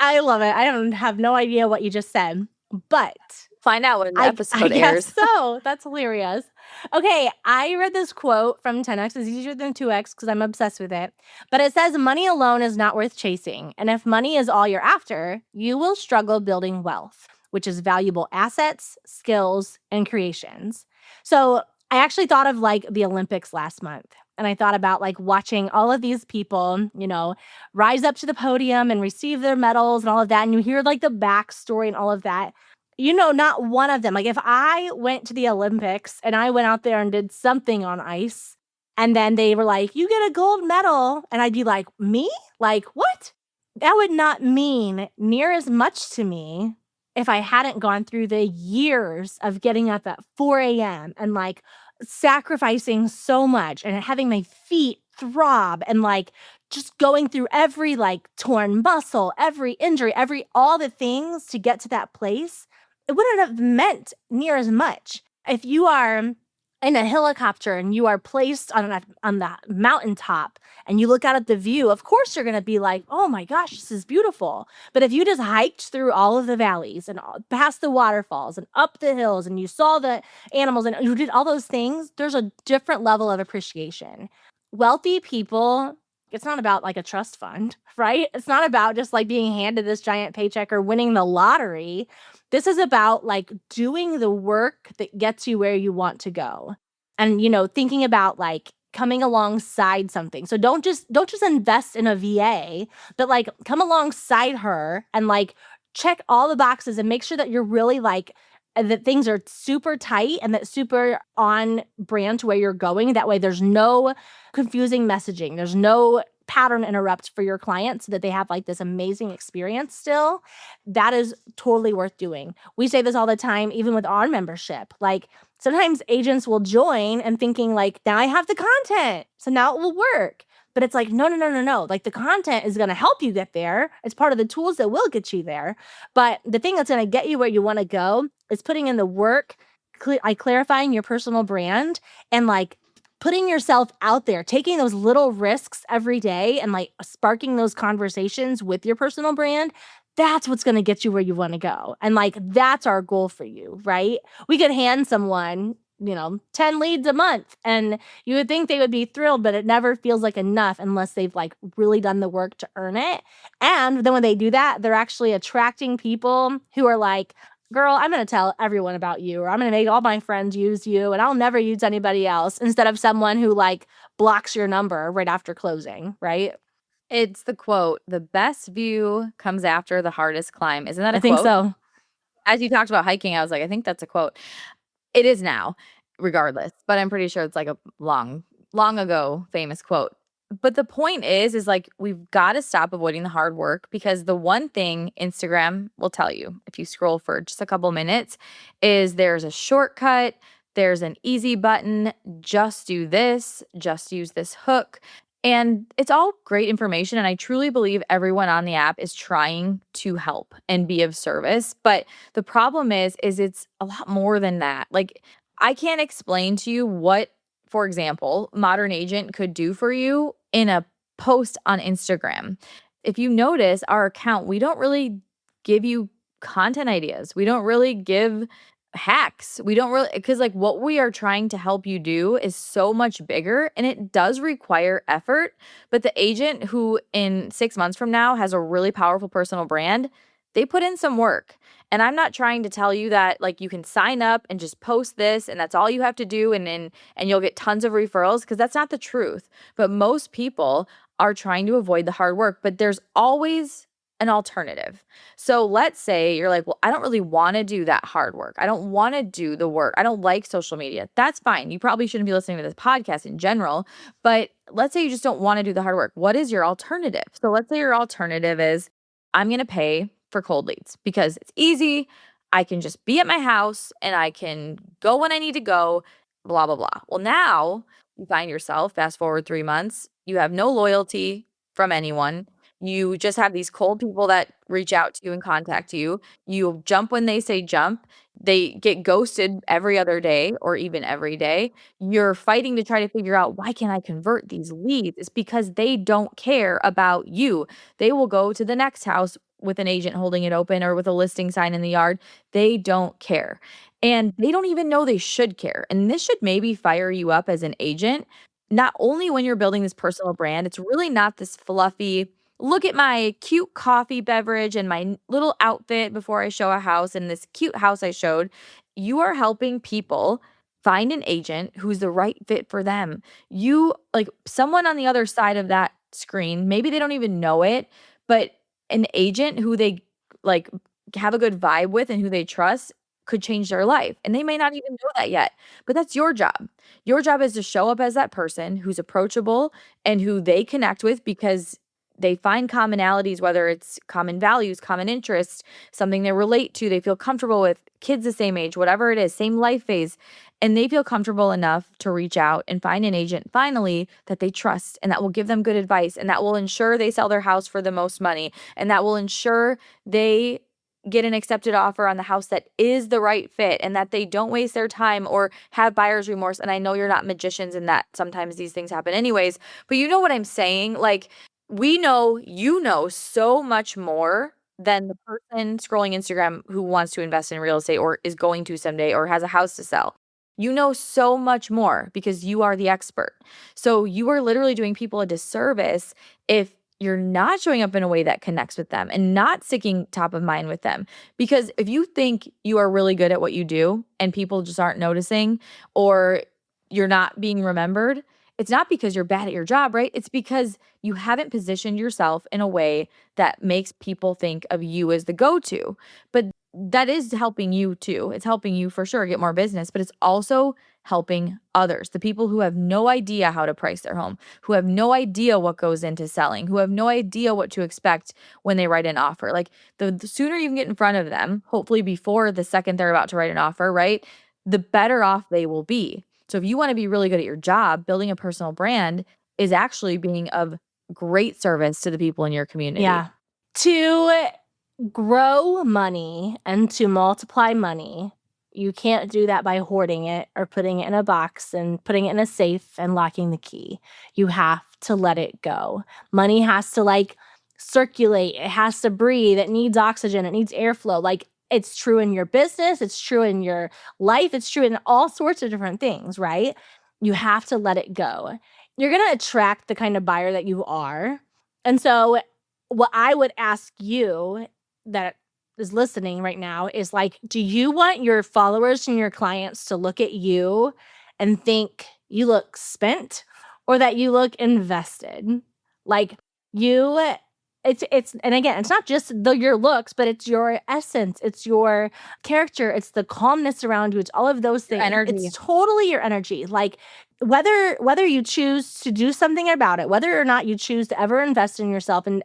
I love it. I don't have no idea what you just said, but Find out when the I episode guess airs. so. That's hilarious. Okay, I read this quote from 10x is easier than 2x because I'm obsessed with it. But it says money alone is not worth chasing. And if money is all you're after, you will struggle building wealth, which is valuable assets, skills, and creations. So I actually thought of like the Olympics last month. And I thought about like watching all of these people, rise up to the podium and receive their medals and all of that. And you hear like the backstory and all of that. Not one of them. Like if I went to the Olympics and I went out there and did something on ice and then they were like, you get a gold medal. And I'd be like, me? Like, what? That would not mean near as much to me if I hadn't gone through the years of getting up at 4 a.m. and like sacrificing so much and having my feet throb and like just going through every like torn muscle, every injury, all the things to get to that place. It wouldn't have meant near as much. If you are in a helicopter and you are placed on the mountaintop and you look out at the view, of course you're going to be like, oh my gosh, this is beautiful. But if you just hiked through all of the valleys and past the waterfalls and up the hills and you saw the animals and you did all those things, there's a different level of appreciation. Wealthy people, it's not about like a trust fund, right? It's not about just like being handed this giant paycheck or winning the lottery. This is about like doing the work that gets you where you want to go. And thinking about like coming alongside something. So don't just invest in a VA, but like come alongside her and like check all the boxes and make sure that you're really like that things are super tight and that super on brand to where you're going. That way there's no confusing messaging. There's no pattern interrupt for your clients so that they have like this amazing experience still. That is totally worth doing. We say this all the time, even with our membership. Like sometimes agents will join and thinking like, now I have the content, so now it will work. But it's like, no. Like the content is going to help you get there. It's part of the tools that will get you there. But the thing that's going to get you where you want to go is putting in the work, clarifying your personal brand and like putting yourself out there, taking those little risks every day and like sparking those conversations with your personal brand, that's what's going to get you where you want to go. And like, that's our goal for you, right? We could hand someone, 10 leads a month and you would think they would be thrilled, but it never feels like enough unless they've like really done the work to earn it. And then when they do that, they're actually attracting people who are like, girl, I'm going to tell everyone about you, or I'm going to make all my friends use you and I'll never use anybody else, instead of someone who like blocks your number right after closing, right? It's the quote, "The best view comes after the hardest climb." Isn't that I a think quote? so. As you talked about hiking, I was like, I think that's a quote. It is now, regardless, but I'm pretty sure it's like a long ago famous quote. But the point is like we've got to stop avoiding the hard work, because the one thing Instagram will tell you if you scroll for just a couple minutes is there's a shortcut, there's an easy button, just do this, just use this hook. And it's all great information. And I truly believe everyone on the app is trying to help and be of service. But the problem is it's a lot more than that. Like, I can't explain to you what, for example, Modern Agent could do for you in a post on Instagram. If you notice our account, we don't really give you content ideas. We don't really give hacks. We don't really, because like what we are trying to help you do is so much bigger and it does require effort. But the agent who in 6 months from now has a really powerful personal brand, they put in some work. And I'm not trying to tell you that like you can sign up and just post this and that's all you have to do and you'll get tons of referrals, because that's not the truth. But most people are trying to avoid the hard work, but there's always an alternative. So let's say you're like, well, I don't really want to do that hard work. I don't want to do the work. I don't like social media. That's fine. You probably shouldn't be listening to this podcast in general, but let's say you just don't want to do the hard work. What is your alternative? So let's say your alternative is I'm going to pay for cold leads because it's easy. I can just be at my house and I can go when I need to go, blah, blah, blah. Well, now you find yourself, fast forward 3 months, you have no loyalty from anyone. You just have these cold people that reach out to you and contact you. You jump when they say jump. They get ghosted every other day or even every day. You're fighting to try to figure out, why can't I convert these leads? It's because they don't care about you. They will go to the next house with an agent holding it open or with a listing sign in the yard. They don't care. And they don't even know they should care. And this should maybe fire you up as an agent. Not only when you're building this personal brand, it's really not this fluffy, look at my cute coffee beverage and my little outfit before I show a house and this cute house I showed. You are helping people find an agent who's the right fit for them. You like someone on the other side of that screen, maybe they don't even know it, but an agent who they like have a good vibe with and who they trust could change their life. And they may not even know that yet, but that's your job. Your job is to show up as that person who's approachable and who they connect with because they find commonalities, whether it's common values, common interests, something they relate to, they feel comfortable with, kids the same age, whatever it is, same life phase. And they feel comfortable enough to reach out and find an agent finally that they trust and that will give them good advice and that will ensure they sell their house for the most money and that will ensure they get an accepted offer on the house that is the right fit and that they don't waste their time or have buyer's remorse. And I know you're not magicians and that sometimes these things happen anyways, but you know what I'm saying? Like, we know you know so much more than the person scrolling Instagram who wants to invest in real estate or is going to someday or has a house to sell. You know so much more because you are the expert. So you are literally doing people a disservice if you're not showing up in a way that connects with them and not sticking top of mind with them. Because if you think you are really good at what you do and people just aren't noticing or you're not being remembered, it's not because you're bad at your job, right? It's because you haven't positioned yourself in a way that makes people think of you as the go-to. But that is helping you too. It's helping you for sure get more business, but it's also helping others, the people who have no idea how to price their home, who have no idea what goes into selling, who have no idea what to expect when they write an offer. Like the sooner you can get in front of them, hopefully before the second they're about to write an offer, right? The better off they will be. So if you want to be really good at your job, building a personal brand is actually being of great service to the people in your community. Yeah. To grow money and to multiply money, You can't do that by hoarding it or putting it in a box and putting it in a safe and locking the key. You have to let it go. Money has to like circulate, it has to breathe, it needs oxygen, it needs airflow. Like it's true in your business, it's true in your life, it's true in all sorts of different things, right? You have to let it go. You're going to attract the kind of buyer that you are. And so, what I would ask you that is listening right now is like, do you want your followers and your clients to look at you and think you look spent or that you look invested? Like you it's and again, it's not just your looks, but it's your essence, it's your character, it's the calmness around you, it's all of those Your things. energy. It's totally your energy. Like whether you choose to do something about it, whether or not you choose to ever invest in yourself and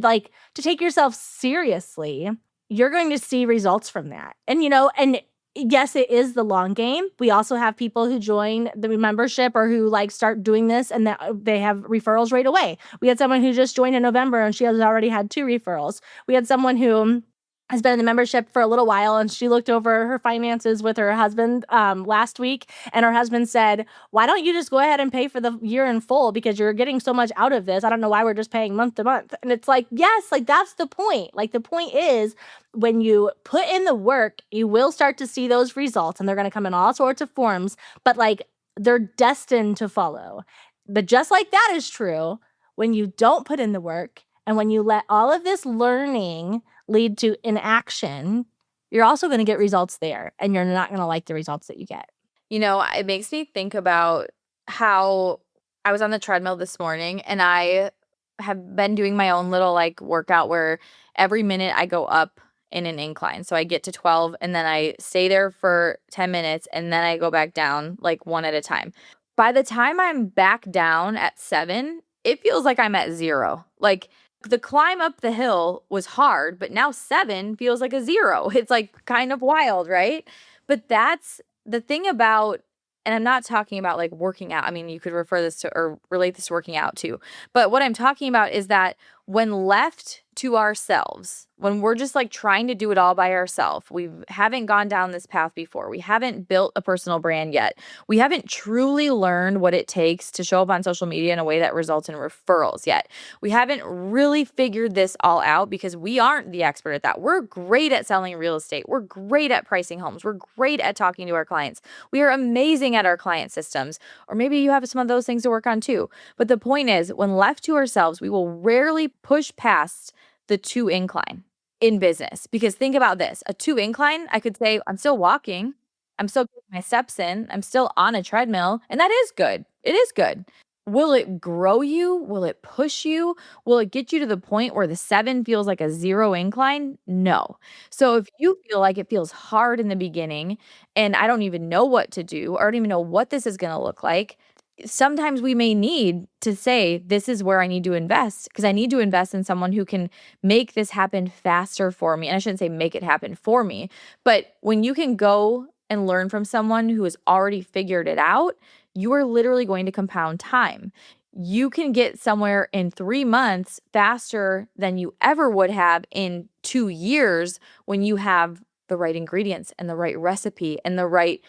like to take yourself seriously, you're going to see results from that. And and yes, it is the long game. We also have people who join the membership or who like start doing this and that they have referrals right away. We had someone who just joined in November and she has already had 2 referrals. We had someone who has been in the membership for a little while and she looked over her finances with her husband last week, and her husband said, why don't you just go ahead and pay for the year in full because you're getting so much out of this? I don't know why we're just paying month to month. And it's like, yes, like that's the point. Like the point is when you put in the work, you will start to see those results, and they're going to come in all sorts of forms, but like they're destined to follow. But just like that is true when you don't put in the work and when you let all of this learning lead to inaction, you're also going to get results there, and you're not going to like the results that you get. It makes me think about how I was on the treadmill this morning and I have been doing my own little like workout where every minute I go up in an incline. So I get to 12 and then I stay there for 10 minutes and then I go back down like one at a time. By the time I'm back down at 7, it feels like I'm at 0. Like the climb up the hill was hard, but now 7 feels like a 0. It's like kind of wild, right? But that's the thing about, and I'm not talking about like working out. I mean, you could refer this to or relate this to working out too. But what I'm talking about is that when left to ourselves, when we're just like trying to do it all by ourselves, we haven't gone down this path before. We haven't built a personal brand yet. We haven't truly learned what it takes to show up on social media in a way that results in referrals yet. We haven't really figured this all out because we aren't the expert at that. We're great at selling real estate. We're great at pricing homes. We're great at talking to our clients. We are amazing at our client systems. Or maybe you have some of those things to work on too. But the point is, when left to ourselves, we will rarely push past the 2 incline in business. Because think about this, a 2 incline, I could say, I'm still walking. I'm still getting my steps in. I'm still on a treadmill. And that is good. It is good. Will it grow you? Will it push you? Will it get you to the point where the 7 feels like a 0 incline? No. So if you feel like it feels hard in the beginning and I don't even know what to do, or I don't even know what this is going to look like, sometimes we may need to say, this is where I need to invest because I need to invest in someone who can make this happen faster for me. And I shouldn't say make it happen for me, but when you can go and learn from someone who has already figured it out, you are literally going to compound time. You can get somewhere in 3 months faster than you ever would have in 2 years when you have the right ingredients and the right recipe and the right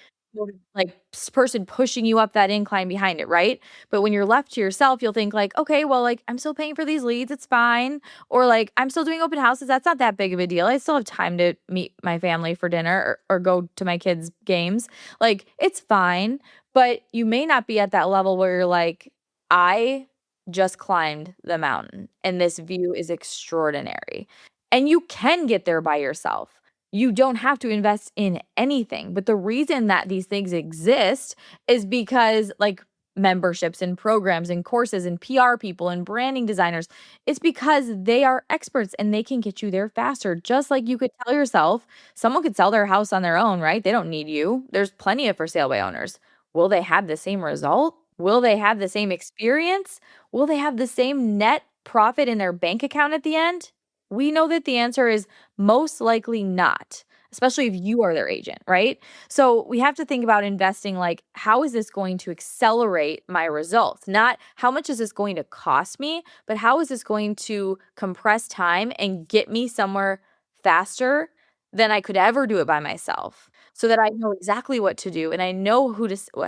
like person pushing you up that incline behind it, right? But when you're left to yourself, you'll think like, okay, well, like I'm still paying for these leads, it's fine. Or like I'm still doing open houses, that's not that big of a deal. I still have time to meet my family for dinner or go to my kids' games. Like it's fine. But you may not be at that level where you're like, I just climbed the mountain and this view is extraordinary. And you can get there by yourself. You don't have to invest in anything. But the reason that these things exist is because, like, memberships and programs and courses and PR people and branding designers, it's because they are experts and they can get you there faster. Just like you could tell yourself, someone could sell their house on their own, right? They don't need you. There's plenty of for sale by owners. Will they have the same result? Will they have the same experience? Will they have the same net profit in their bank account at the end? We know that the answer is most likely not, especially if you are their agent, right? So we have to think about investing like, how is this going to accelerate my results? Not how much is this going to cost me, but how is this going to compress time and get me somewhere faster than I could ever do it by myself? so that I know exactly what to do and I know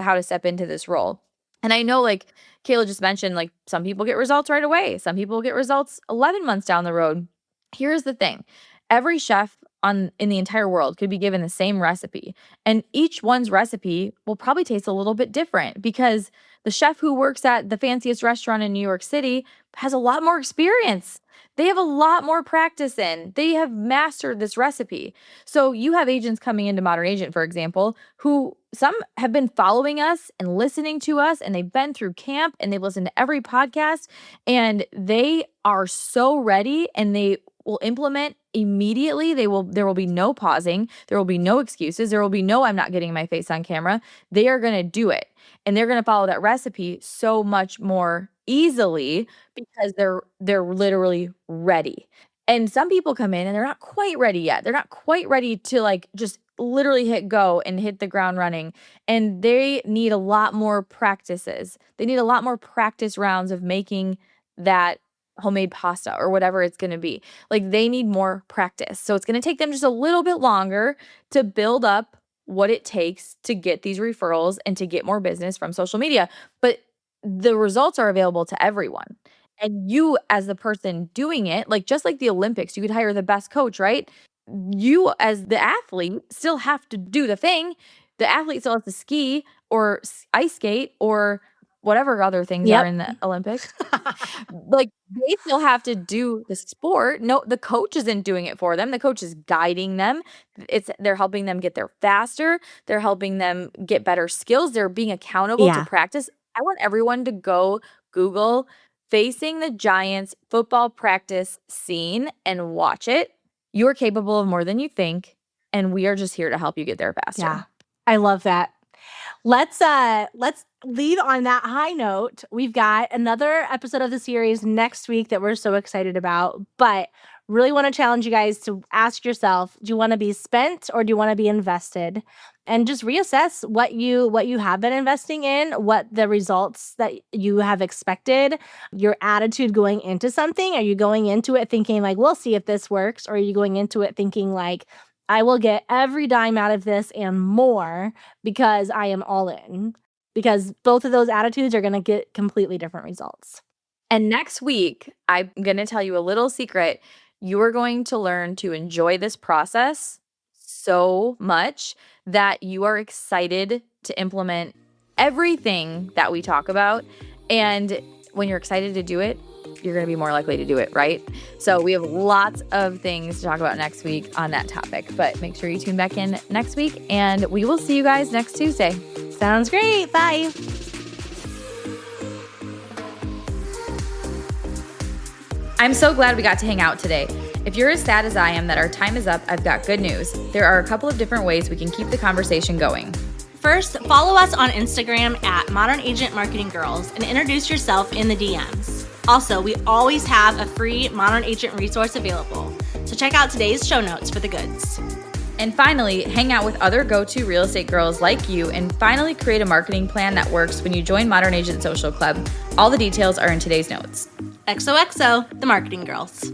how to step into this role. And I know, like Kayla just mentioned, like some people get results right away. Some people get results 11 months down the road. Here's the thing. Every chef in the entire world could be given the same recipe, and each one's recipe will probably taste a little bit different because the chef who works at the fanciest restaurant in New York City has a lot more experience. They have a lot more practice in. They have mastered this recipe. So you have agents coming into Modern Agent, for example, who some have been following us and listening to us, and they've been through camp and they've listened to every podcast, and they are so ready and they will implement immediately. There will be no pausing. There will be no excuses. There will be no, I'm not getting my face on camera. They are going to do it. And they're going to follow that recipe so much more easily because they're literally ready. And some people come in and they're not quite ready yet. They're not quite ready to like just literally hit go and hit the ground running. And they need a lot more practices. They need a lot more practice rounds of making that homemade pasta or whatever it's going to be. Like they need more practice. So it's going to take them just a little bit longer to build up what it takes to get these referrals and to get more business from social media. But the results are available to everyone. And you, as the person doing it, like just like the Olympics, you could hire the best coach, right? You, as the athlete, still have to do the thing. The athlete still has to ski or ice skate or whatever other things are in the Olympics. Like they still have to do the sport. No, the coach isn't doing it for them. The coach is guiding them. They're helping them get there faster. They're helping them get better skills. They're being accountable to practice. I want everyone to go Google Facing the Giants football practice scene and watch it. You are capable of more than you think, and we are just here to help you get there faster. Yeah. I love that. Let's leave on that high note. We've got another episode of the series next week that we're so excited about, but really want to challenge you guys to ask yourself, do you want to be spent or do you want to be invested? And just reassess what you have been investing in, what the results that you have expected, your attitude going into something. Are you going into it thinking like, we'll see if this works? Or are you going into it thinking like, I will get every dime out of this and more because I am all in? Because both of those attitudes are going to get completely different results. And next week, I'm going to tell you a little secret. You are going to learn to enjoy this process so much that you are excited to implement everything that we talk about. And when you're excited to do it, you're going to be more likely to do it, right? So we have lots of things to talk about next week on that topic, but make sure you tune back in next week and we will see you guys next Tuesday. Sounds great. Bye. I'm so glad we got to hang out today. If you're as sad as I am that our time is up, I've got good news. There are a couple of different ways we can keep the conversation going. First, follow us on Instagram at Modern Agent Marketing Girls and introduce yourself in the DMs. Also, we always have a free Modern Agent resource available, so check out today's show notes for the goods. And finally, hang out with other go-to real estate girls like you and finally create a marketing plan that works when you join Modern Agent Social Club. All the details are in today's notes. XOXO, the Marketing Girls.